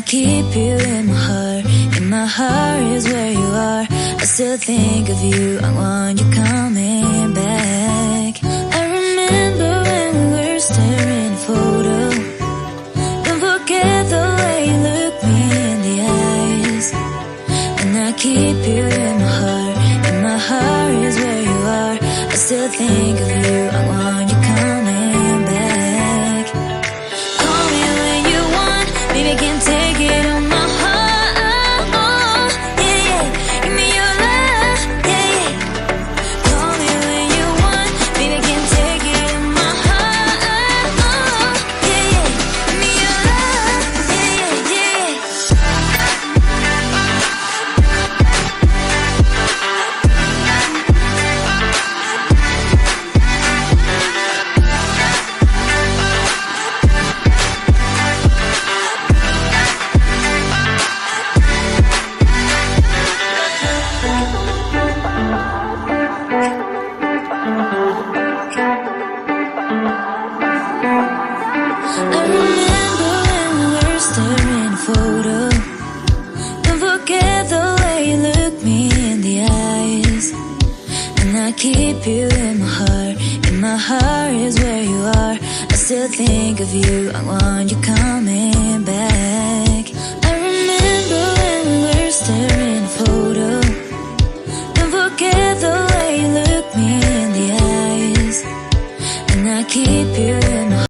keep you in my heart. In my heart is where you are. I still think of you. I want you coming back. I remember when we were staring at a photo. Don't forget the way you look me in the eyes. And I keep you in my heart. In my heart is where you are. I still think of you. I want you coming back. Call me when you want. Baby, I can't take it on my heart. Yeah, yeah. Give me your love. Yeah, yeah. Call me when you want. Baby, I can't take it on my heart. Yeah, yeah. Give me your love. Yeah, yeah, I remember when we were staring at a photo. Don't forget the way you look me in the eyes. And I keep you in my heart. In my heart is where you are. I still think of you. I want you coming back. I remember when we were staring at a photo. Don't forget the way you look me in the eyes. And I keep you